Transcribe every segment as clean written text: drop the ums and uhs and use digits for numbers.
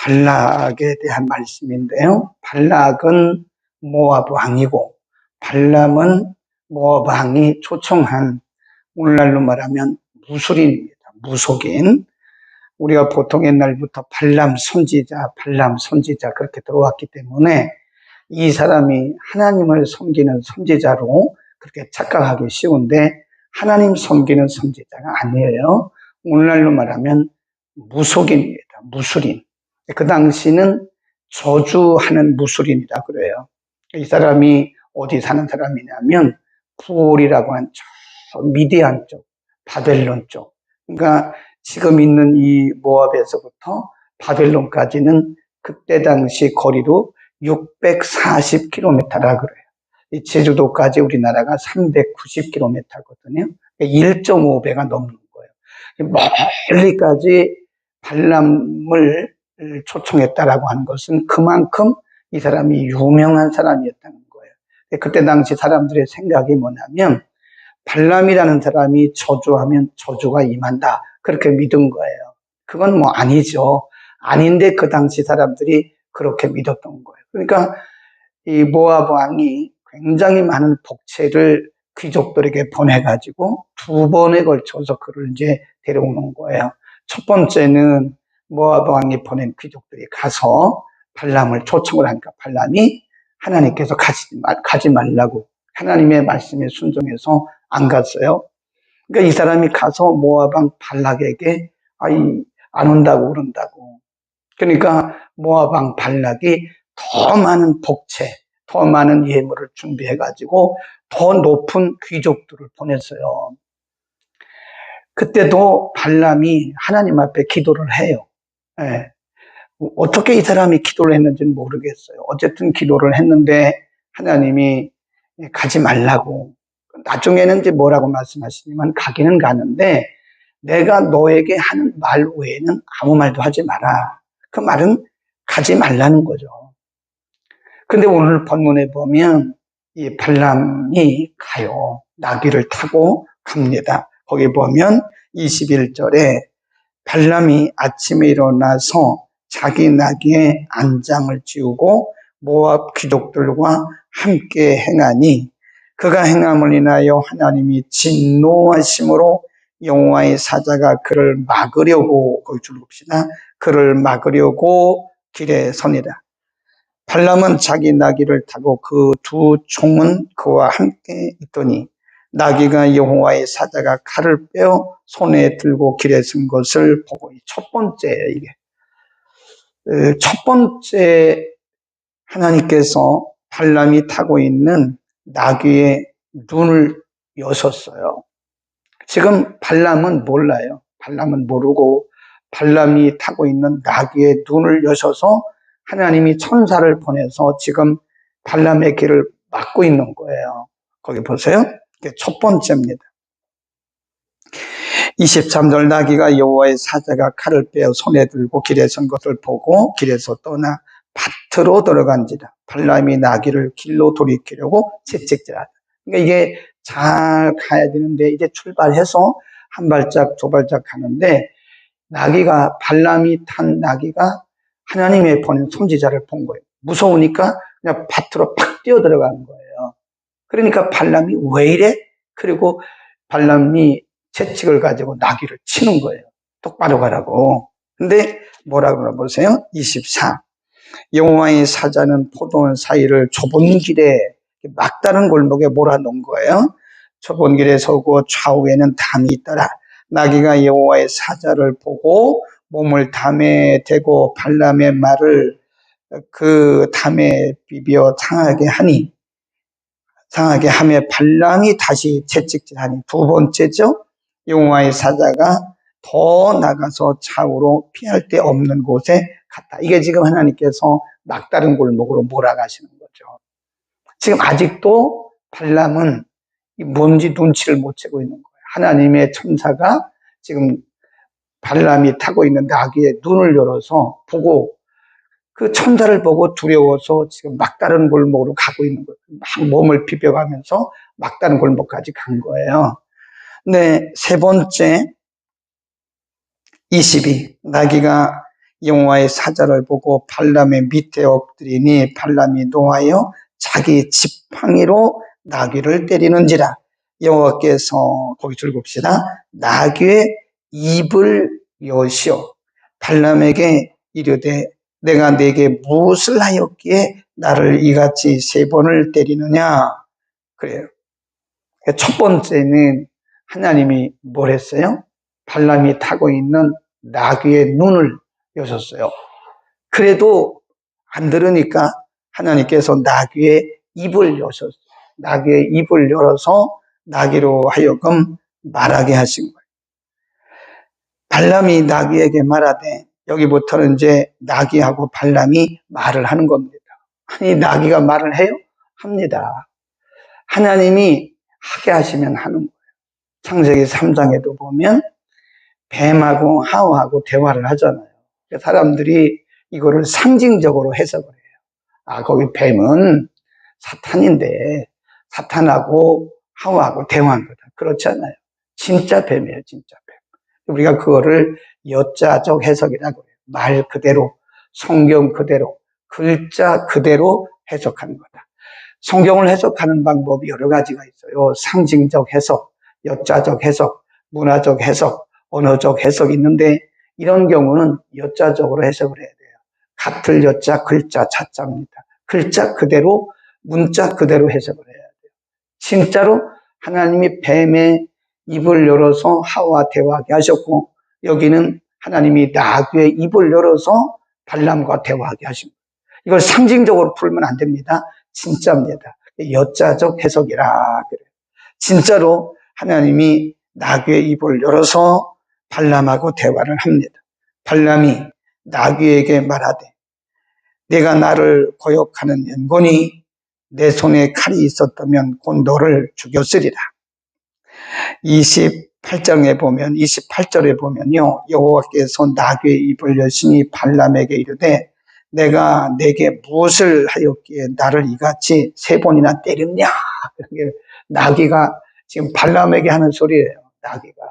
발락에 대한 말씀인데요. 발락은 모압 왕이고 발람은 모압 왕이 초청한, 오늘날로 말하면 무술인입니다. 무속인. 우리가 보통 옛날부터 발람 선지자 그렇게 들어왔기 때문에 이 사람이 하나님을 섬기는 선지자로 그렇게 착각하기 쉬운데 하나님 섬기는 선지자가 아니에요. 오늘날로 말하면 무속인입니다. 무술인. 그 당시는 저주하는 무술인이라 그래요. 이 사람이 어디 사는 사람이냐면 부올이라고 한 저 미디안 쪽, 바벨론 쪽. 그러니까 지금 있는 이 모압에서부터 바벨론까지는 그때 당시 거리로 640km라 그래요. 이 제주도까지 우리나라가 390km거든요. 1.5배가 넘는 거예요. 멀리까지 발람을 초청했다라고 하는 것은 그만큼 이 사람이 유명한 사람이었다는 거예요. 그때 당시 사람들의 생각이 뭐냐면 발람이라는 사람이 저주하면 저주가 임한다, 그렇게 믿은 거예요. 그건 뭐 아니죠. 아닌데 그 당시 사람들이 그렇게 믿었던 거예요. 그러니까 이 모압 왕이 굉장히 많은 복채를 귀족들에게 보내가지고 2번에 걸쳐서 그를 이제 데려오는 거예요. 첫 번째는 모압 왕이 보낸 귀족들이 가서 발람을 초청을 하니까 발람이 하나님께서 가지 말라고 하나님의 말씀에 순종해서 안 갔어요. 그러니까 이 사람이 가서 모압 왕 발락에게 안 온다고 그런다고. 그러니까 모압 왕 발락이 더 많은 복채, 더 많은 예물을 준비해가지고 더 높은 귀족들을 보냈어요. 그때도 발람이 하나님 앞에 기도를 해요. 예. 어떻게 이 사람이 기도를 했는지는 모르겠어요. 어쨌든 기도를 했는데 하나님이 가지 말라고. 나중에는 이제 뭐라고 말씀하시냐면 가기는 가는데 내가 너에게 하는 말 외에는 아무 말도 하지 마라. 그 말은 가지 말라는 거죠. 근데 오늘 본문에 보면 이 발람이 가요. 나귀를 타고 갑니다. 거기 보면 21절에 발람이 아침에 일어나서 자기 나귀의 안장을 찌우고 모압 귀족들과 함께 행하니 그가 행함을 인하여 하나님이 진노하심으로 여호와의 사자가 그를 막으려고, 거기 줄 봅시다. 그를 막으려고 길에 서니라. 발람은 자기 나귀를 타고 그 2종은 그와 함께 있더니 나귀가 여호와의 사자가 칼을 빼어 손에 들고 길에 선 것을 보고, 첫 번째예요, 이게. 첫 번째, 하나님께서 발람이 타고 있는 나귀의 눈을 여셨어요. 지금 발람은 몰라요. 발람은 모르고 발람이 타고 있는 나귀의 눈을 여셔서 하나님이 천사를 보내서 지금 발람의 길을 막고 있는 거예요. 거기 보세요. 이게 첫 번째입니다. 23절 나귀가 여호와의 사자가 칼을 빼어 손에 들고 길에 선 것을 보고 길에서 떠나 밭으로 들어간지라. 발람이 나귀를 길로 돌이키려고 채찍질하다. 그러니까 이게 잘 가야 되는데 이제 출발해서 한 발짝 두 발짝 가는데 발람이 탄 나귀가 하나님의 보낸 선지자를 본 거예요. 무서우니까 그냥 밭으로 팍 뛰어 들어가는 거예요. 그러니까 발람이 왜 이래? 그리고 발람이 채찍을 가지고 나귀를 치는 거예요. 똑바로 가라고. 근데 뭐라 그러나 보세요. 24. 여호와의 사자는 포도원 사이를 좁은 길에 막다른 골목에 몰아놓은 거예요. 좁은 길에 서고 좌우에는 담이 있더라. 나귀가 여호와의 사자를 보고 몸을 담에 대고 발람의 말을 그 담에 비벼 상하게 하며 발람이 다시 채찍질하니, 두 번째죠. 여호와의 사자가 더 나가서 좌우로 피할 데 없는 곳에 갔다. 이게 지금 하나님께서 막다른 골목으로 몰아가시는 거죠. 지금 아직도 발람은 뭔지 눈치를 못 채고 있는 거예요. 하나님의 천사가 지금 발람이 타고 있는 나귀의 눈을 열어서 보고, 그 천사를 보고 두려워서 지금 막다른 골목으로 가고 있는 거예요. 막 몸을 비벼가면서 막다른 골목까지 간 거예요. 네, 세 번째, 22. 나귀가 여호와의 사자를 보고 발람의 밑에 엎드리니 발람이 노하여 자기 지팡이로 나귀를 때리는지라. 여호와께서, 거기 읽읍시다. 나귀의 입을 여시어 발람에게 이르되 내가 네게 무엇을 하였기에 나를 이같이 3번을 때리느냐. 그래요. 첫 번째는 하나님이 뭘 했어요? 발람이 타고 있는 나귀의 눈을 여셨어요. 그래도 안 들으니까 하나님께서 나귀의 입을 여셨어요. 나귀의 입을 열어서 나귀로 하여금 말하게 하신 거예요. 발람이 나귀에게 말하되, 여기부터는 이제 나귀하고 발람이 말을 하는 겁니다. 아니, 나귀가 말을 해요? 합니다. 하나님이 하게 하시면 하는 거예요. 창세기 3장에도 보면 뱀하고 하와하고 대화를 하잖아요. 사람들이 이거를 상징적으로 해석을 해요. 아, 거기 뱀은 사탄인데 사탄하고 하와하고 대화한 거다. 그렇지 않아요. 진짜 뱀이에요, 진짜 뱀. 우리가 그거를 여자적 해석이라고 해요. 말 그대로, 성경 그대로, 글자 그대로 해석하는 거다. 성경을 해석하는 방법이 여러 가지가 있어요. 상징적 해석, 여자적 해석, 문화적 해석, 언어적 해석이 있는데 이런 경우는 여자적으로 해석을 해야 돼요. 같을 여자, 글자, 자자입니다. 글자 그대로, 문자 그대로 해석을 해야 돼요. 진짜로 하나님이 뱀의 입을 열어서 하와 대화하게 하셨고, 여기는 하나님이 나귀의 입을 열어서 발람과 대화하게 하신 거예요. 이걸 상징적으로 풀면 안 됩니다. 진짜입니다. 여자적 해석이라 그래요. 진짜로 하나님이 나귀의 입을 열어서 발람하고 대화를 합니다. 발람이 나귀에게 말하되 내가 나를 거역하는 연고니 내 손에 칼이 있었다면 곧 너를 죽였으리라. 28절에 보면요, 여호와께서 나귀의 입을 여시니 발람에게 이르되 내가 내게 무엇을 하였기에 나를 이같이 3번이나 때렸냐. 나귀가 지금 발람에게 하는 소리예요. 나귀가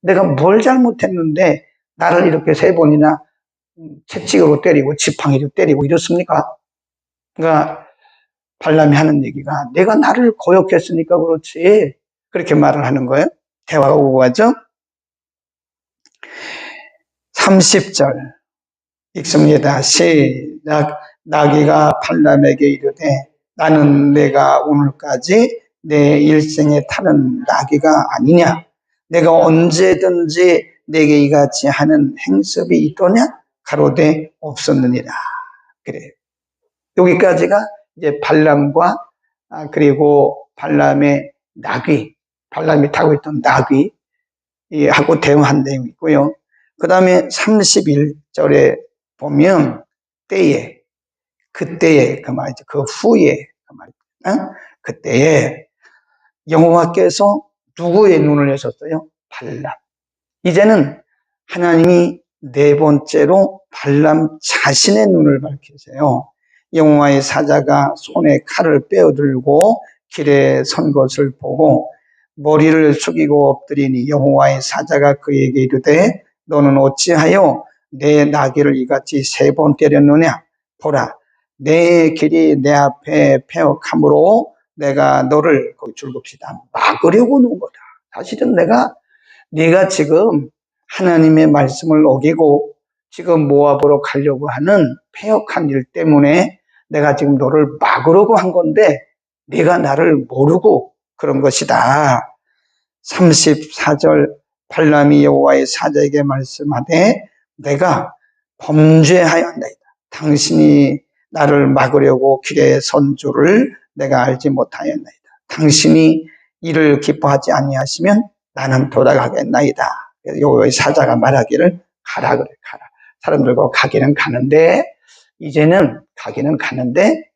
내가 뭘 잘못했는데 나를 이렇게 3번이나 채찍으로 때리고 지팡이로 때리고 이렇습니까? 그러니까 발람이 하는 얘기가 내가 나를 거역했으니까 그렇지, 그렇게 말을 하는 거예요. 대화가 오고 가죠. 30절 읽습니다. 시작. 나귀가 발람에게 이르되 나는 내가 오늘까지 내 일생에 타는 나귀가 아니냐. 내가 언제든지 내게 이같이 하는 행습이 있더냐. 가로되 없었느니라. 그래요. 여기까지가 이제 발람과 그리고 발람의 나귀, 발람이 타고 있던 나귀 하고 대화한 내용이고요. 그 다음에 31절에 보면 때에, 그때에, 그 말이죠. 그 후에, 그 말이죠. 그때에 여호와께서 누구의 눈을 여셨어요? 발람. 이제는 하나님이 4번째로 발람 자신의 눈을 밝히세요. 여호와의 사자가 손에 칼을 빼어들고 길에 선 것을 보고 머리를 숙이고 엎드리니 여호와의 사자가 그에게 이르되 너는 어찌하여 내 나귀를 이같이 3번 때렸느냐. 보라, 내 길이 내 앞에 패역함으로 내가 너를, 거기 줄봅시다, 막으려고 놓은 거다. 사실은 네가 지금 하나님의 말씀을 어기고 지금 모압으로 가려고 하는 패역한 일 때문에 내가 지금 너를 막으려고 한 건데 네가 나를 모르고 그런 것이다. 34절 발람이 여호와의 사자에게 말씀하되 내가 범죄하였나이다. 당신이 나를 막으려고 길에 선 줄을 내가 알지 못하였나이다. 당신이 이를 기뻐하지 아니하시면 나는 돌아가겠나이다. 여호와의 사자가 말하기를 가라 그래, 가라. 사람들과 가기는 가는데, 이제는 가기는 가는데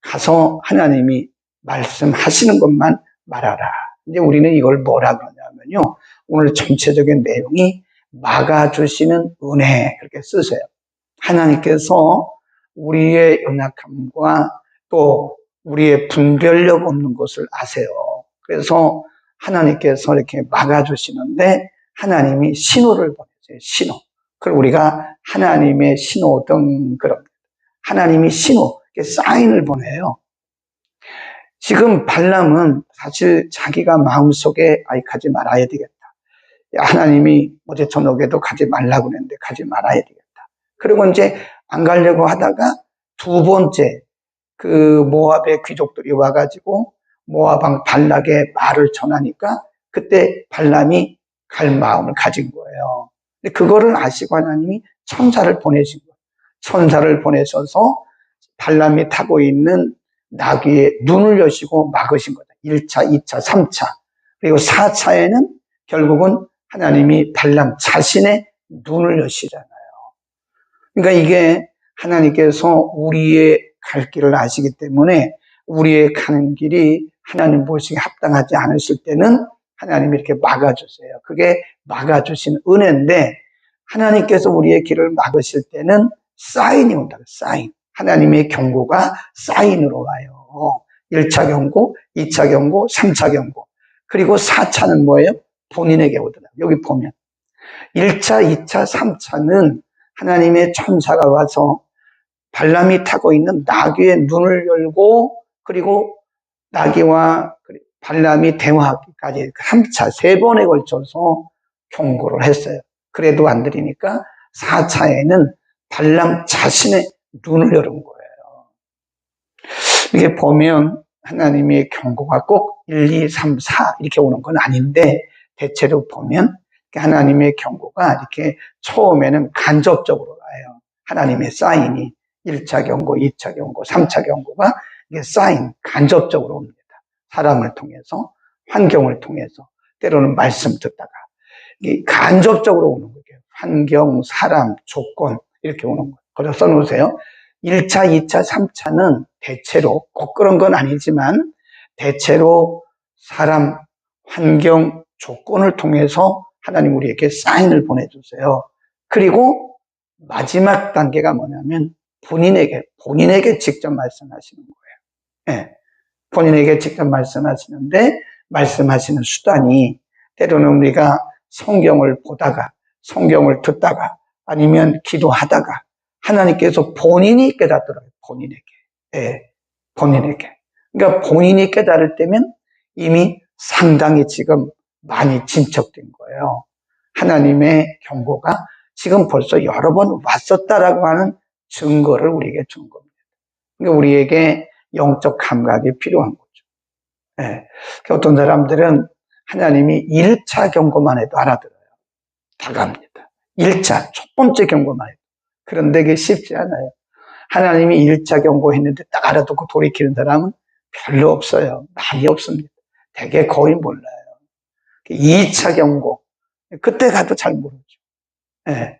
가서 하나님이 말씀하시는 것만 말하라. 이제 우리는 이걸 뭐라 그러냐면요, 오늘 전체적인 내용이 막아주시는 은혜, 그렇게 쓰세요. 하나님께서 우리의 연약함과 또 우리의 분별력 없는 것을 아세요. 그래서 하나님께서 이렇게 막아주시는데 하나님이 신호를 보내세요. 신호. 그걸 우리가 하나님의 신호 등 그런 하나님이 신호, 사인을 보내요. 지금 발람은 사실 자기가 마음속에 가지 말아야 되겠다. 하나님이 어제 저녁에도 가지 말라고 그랬는데 가지 말아야 되겠다. 그리고 이제 안 가려고 하다가 두 번째 그 모압의 귀족들이 와가지고 모압 왕 발락의 말을 전하니까 그때 발람이 갈 마음을 가진 거예요. 근데 그거를 아시고 하나님이 천사를 보내신 거예요. 천사를 보내셔서 발람이 타고 있는 나귀의 눈을 여시고 막으신 거다. 1차, 2차, 3차. 그리고 4차에는 결국은 하나님이 발람 자신의 눈을 여시잖아요. 그러니까 이게 하나님께서 우리의 갈 길을 아시기 때문에 우리의 가는 길이 하나님 보시기에 합당하지 않으실 때는 하나님이 이렇게 막아주세요. 그게 막아주신 은혜인데 하나님께서 우리의 길을 막으실 때는 사인이 온다. 사인. 하나님의 경고가 사인으로 와요. 1차 경고, 2차 경고, 3차 경고. 그리고 4차는 뭐예요? 본인에게 오더라고요. 여기 보면 1차, 2차, 3차는 하나님의 천사가 와서 발람이 타고 있는 나귀의 눈을 열고 그리고 나귀와 발람이 대화하기까지 3차, 3번에 걸쳐서 경고를 했어요. 그래도 안 들으니까 4차에는 발람 자신의 눈을 여는 거예요. 이게 보면 하나님의 경고가 꼭 1, 2, 3, 4 이렇게 오는 건 아닌데 대체로 보면 하나님의 경고가 이렇게 처음에는 간접적으로 와요. 하나님의 사인이 1차 경고, 2차 경고, 3차 경고가 이게 사인, 간접적으로 옵니다. 사람을 통해서, 환경을 통해서, 때로는 말씀 듣다가 이게 간접적으로 오는 거예요. 환경, 사람, 조건 이렇게 오는 거예요. 그래서 써놓으세요. 1차, 2차, 3차는 대체로 꼭 그런 건 아니지만 대체로 사람, 환경, 조건을 통해서 하나님 우리에게 사인을 보내주세요. 그리고 마지막 단계가 뭐냐면 본인에게 직접 말씀하시는 거예요. 네. 본인에게 직접 말씀하시는데 말씀하시는 수단이 때로는 우리가 성경을 보다가 성경을 듣다가 아니면 기도하다가 하나님께서 본인이 깨닫더라고요. 본인에게. 네. 본인에게. 그러니까 본인이 깨달을 때면 이미 상당히 지금 많이 진척된 거예요. 하나님의 경고가 지금 벌써 여러 번 왔었다라고 하는 증거를 우리에게 준 겁니다. 그러니까 우리에게 영적 감각이 필요한 거죠. 네. 어떤 사람들은 하나님이 1차 경고만 해도 알아들어요. 다 갑니다. 1차, 첫 번째 경고만 해도. 그런데 그게 쉽지 않아요. 하나님이 1차 경고했는데 딱 알아듣고 돌이키는 사람은 별로 없어요. 많이 없습니다. 되게 거의 몰라요. 2차 경고. 그때 가도 잘 모르죠. 네.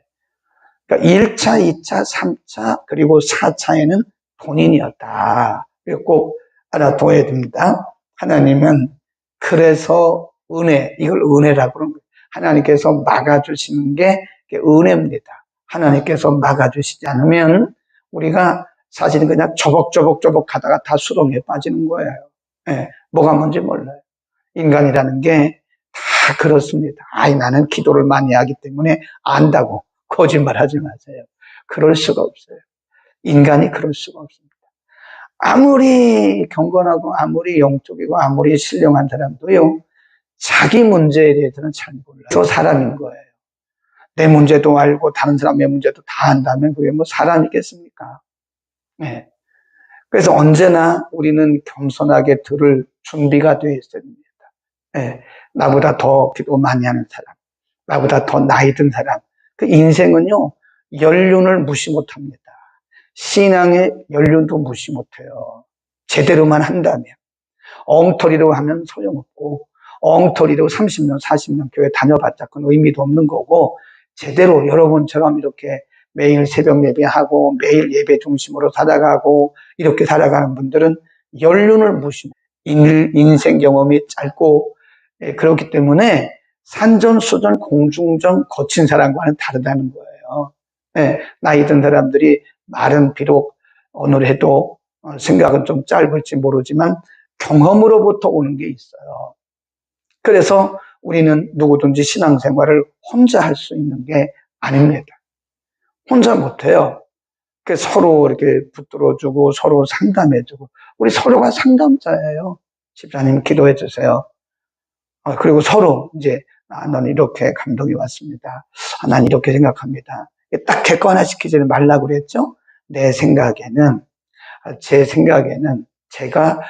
그러니까 1차, 2차, 3차, 그리고 4차에는 본인이었다. 꼭 알아둬야 됩니다. 하나님은 그래서 이걸 은혜라고 그러는 거예요. 하나님께서 막아주시는 게 은혜입니다. 하나님께서 막아주시지 않으면 우리가 사실은 그냥 조벅조벅 하다가 다 수렁에 빠지는 거예요. 네. 뭐가 뭔지 몰라요. 인간이라는 게 다 그렇습니다. 나는 기도를 많이 하기 때문에 안다고 거짓말하지 마세요. 그럴 수가 없어요. 인간이 그럴 수가 없습니다. 아무리 경건하고 아무리 영적이고 아무리 신령한 사람도요. 자기 문제에 대해서는 잘 몰라요. 저 사람인 거예요. 내 문제도 알고 다른 사람의 문제도 다 안다면 그게 뭐 사람이겠습니까? 네. 그래서 언제나 우리는 겸손하게 들을 준비가 되어 있어야 됩니다. 네. 나보다 더 기도 많이 하는 사람, 나보다 더 나이 든 사람. 그 인생은요, 연륜을 무시 못합니다. 신앙의 연륜도 무시 못해요. 제대로만 한다면. 엉터리로 하면 소용없고, 엉터리로 30년, 40년 교회 다녀봤자 그건 의미도 없는 거고, 제대로 여러분처럼 이렇게 매일 새벽 예배하고, 매일 예배 중심으로 살아가고, 이렇게 살아가는 분들은 연륜을 무시 못해요. 인생 경험이 짧고, 그렇기 때문에 산전수전 공중전 거친 사람과는 다르다는 거예요. 네, 나이 든 사람들이 말은 비록 언어를 해도 생각은 좀 짧을지 모르지만 경험으로부터 오는 게 있어요. 그래서 우리는 누구든지 신앙생활을 혼자 할 수 있는 게 아닙니다. 혼자 못해요. 서로 이렇게 붙들어주고 서로 상담해주고 우리 서로가 상담자예요. 집사님 기도해 주세요. 그리고 서로 이제 넌 이렇게 감동이 왔습니다. 난 이렇게 생각합니다. 딱 객관화시키지 말라고 그랬죠. 제 생각에는 제가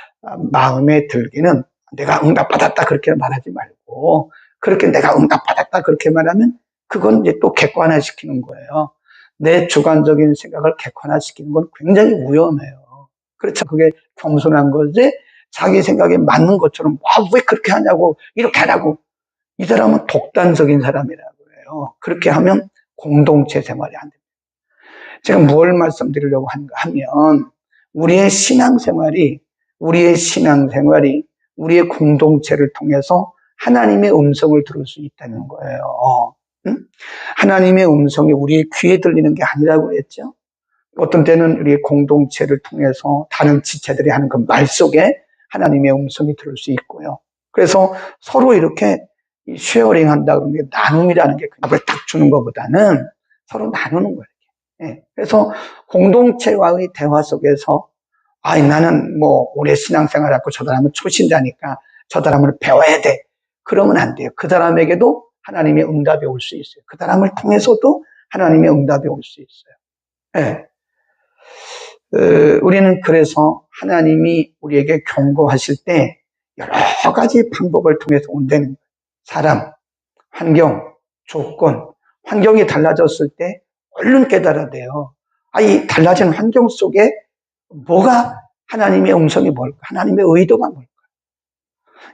마음에 들기는 내가 응답받았다 그렇게 말하지 말고 그렇게 내가 응답받았다 그렇게 말하면 그건 이제 또 객관화시키는 거예요. 내 주관적인 생각을 객관화시키는 건 굉장히 위험해요. 그렇죠. 그게 겸손한 거지 자기 생각에 맞는 것처럼 왜 그렇게 하냐고 이렇게 하라고 이 사람은 독단적인 사람이라고 해요. 그렇게 하면 공동체 생활이 안 됩니다. 제가 뭘 말씀드리려고 하는가 하면 우리의 신앙생활이 우리의 공동체를 통해서 하나님의 음성을 들을 수 있다는 거예요. 응? 하나님의 음성이 우리의 귀에 들리는 게 아니라고 했죠. 어떤 때는 우리의 공동체를 통해서 다른 지체들이 하는 그 말 속에 하나님의 음성이 들을 수 있고요. 그래서 서로 이렇게 쉐어링 한다 그러는 게 나눔이라는 게 밥을 딱 주는 것보다는 서로 나누는 거예요. 예. 그래서 공동체와의 대화 속에서 나는 오래 신앙생활 하고 저 사람은 초신자니까 저 사람을 배워야 돼. 그러면 안 돼요. 그 사람에게도 하나님의 응답이 올 수 있어요. 그 사람을 통해서도 하나님의 응답이 올 수 있어요. 예. 우리는 그래서 하나님이 우리에게 경고하실 때 여러 가지 방법을 통해서 온다는 거예요. 사람, 환경, 조건, 환경이 달라졌을 때 얼른 깨달아야 돼요. 이 달라진 환경 속에 뭐가 하나님의 음성이 뭘까? 하나님의 의도가 뭘까?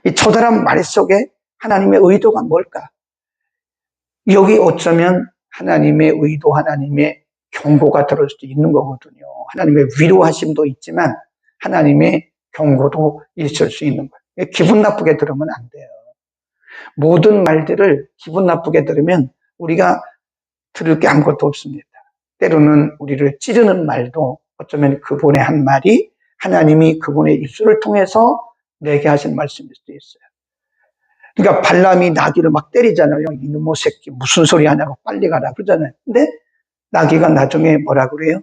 이 처절한 말 속에 하나님의 의도가 뭘까? 여기 어쩌면 하나님의 의도, 하나님의 경고가 들을 수도 있는 거거든요. 하나님의 위로하심도 있지만 하나님의 경고도 있을 수 있는 거예요. 기분 나쁘게 들으면 안 돼요. 모든 말들을 기분 나쁘게 들으면 우리가 들을 게 아무것도 없습니다. 때로는 우리를 찌르는 말도 어쩌면 그분의 한 말이 하나님이 그분의 입술을 통해서 내게 하신 말씀일 수도 있어요. 그러니까 발람이 나귀를 막 때리잖아요. 이놈의 새끼 무슨 소리 하냐고 빨리 가라 그러잖아요. 근데 나귀가 나중에 뭐라 그래요?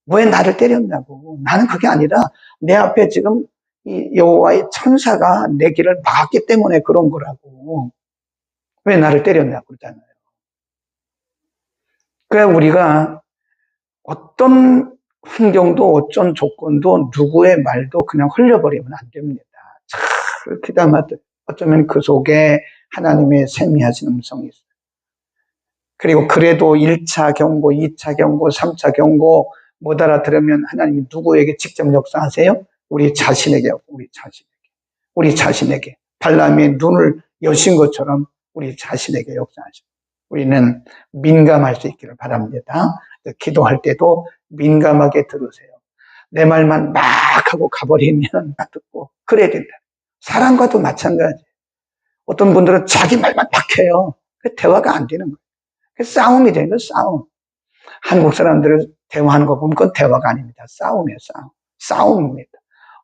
왜 나를 때렸냐고. 나는 그게 아니라 내 앞에 지금 이 여호와의 천사가 내 길을 막았기 때문에 그런 거라고. 왜 나를 때렸냐고 그러잖아요. 그래 우리가 어떤 환경도 어떤 조건도 누구의 말도 그냥 흘려버리면 안 됩니다. 잘 귀담아들. 어쩌면 그 속에 하나님의 세미하신 음성이 있어요. 그리고 그래도 1차 경고, 2차 경고, 3차 경고 못 알아들으면 하나님이 누구에게 직접 역사하세요? 우리 자신에게. 우리 자신에게. 발람의 눈을 여신 것처럼 우리 자신에게 역사하시고 우리는 민감할 수 있기를 바랍니다. 기도할 때도 민감하게 들으세요. 내 말만 막 하고 가버리면 듣고 그래야 된다. 사람과도 마찬가지. 어떤 분들은 자기 말만 막 해요. 대화가 안 되는 거예요. 싸움이 되는 거예요. 싸움. 한국 사람들을 대화하는 거 보면 그건 대화가 아닙니다. 싸움이에요. 싸움입니다.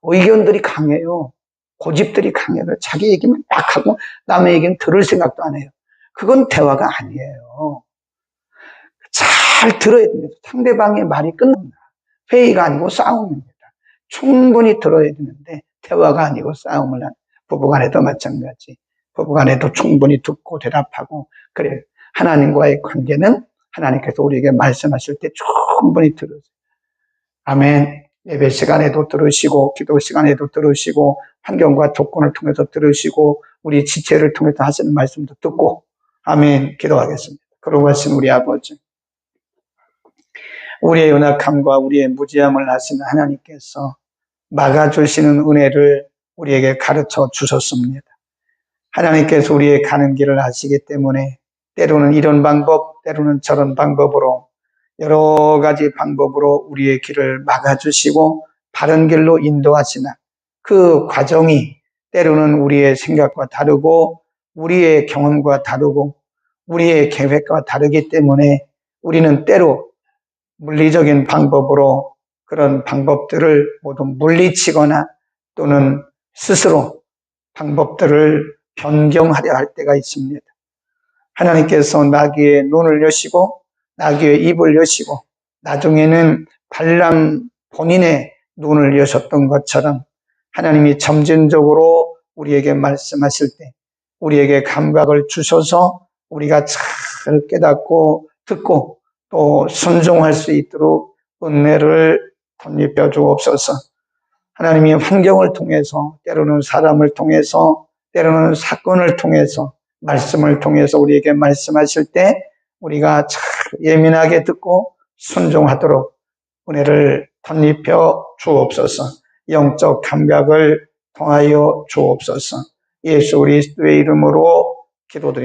의견들이 강해요. 고집들이 강해요. 자기 얘기만 막 하고 남의 얘기는 들을 생각도 안 해요. 그건 대화가 아니에요. 잘 들어야 됩니다. 상대방의 말이 끝납니다. 회의가 아니고 싸움입니다. 충분히 들어야 되는데 대화가 아니고 싸움을 하는 부부간에도 마찬가지. 부부간에도 충분히 듣고 대답하고 그래요. 하나님과의 관계는 하나님께서 우리에게 말씀하실 때 충분히 들으세요. 아멘. 예배 시간에도 들으시고 기도 시간에도 들으시고 환경과 조건을 통해서 들으시고 우리 지체를 통해서 하시는 말씀도 듣고 아멘. 기도하겠습니다. 거룩하신 우리 아버지, 우리의 연약함과 우리의 무지함을 아시는 하나님께서 막아주시는 은혜를 우리에게 가르쳐 주셨습니다. 하나님께서 우리의 가는 길을 아시기 때문에 때로는 이런 방법, 때로는 저런 방법으로 여러 가지 방법으로 우리의 길을 막아주시고 바른 길로 인도하시나 그 과정이 때로는 우리의 생각과 다르고 우리의 경험과 다르고 우리의 계획과 다르기 때문에 우리는 때로 물리적인 방법으로 그런 방법들을 모두 물리치거나 또는 스스로 방법들을 변경하려 할 때가 있습니다. 하나님께서 나귀의 눈을 여시고 나귀의 입을 여시고 나중에는 발람 본인의 눈을 여셨던 것처럼 하나님이 점진적으로 우리에게 말씀하실 때 우리에게 감각을 주셔서 우리가 잘 깨닫고 듣고 또 순종할 수 있도록 은혜를 덧입혀 주옵소서. 하나님이 환경을 통해서 때로는 사람을 통해서 때로는 사건을 통해서 말씀을 통해서 우리에게 말씀하실 때 우리가 잘 예민하게 듣고 순종하도록 은혜를 덧입혀 주옵소서. 영적 감각을 통하여 주옵소서. 예수 그리스도의 이름으로 기도드립니다.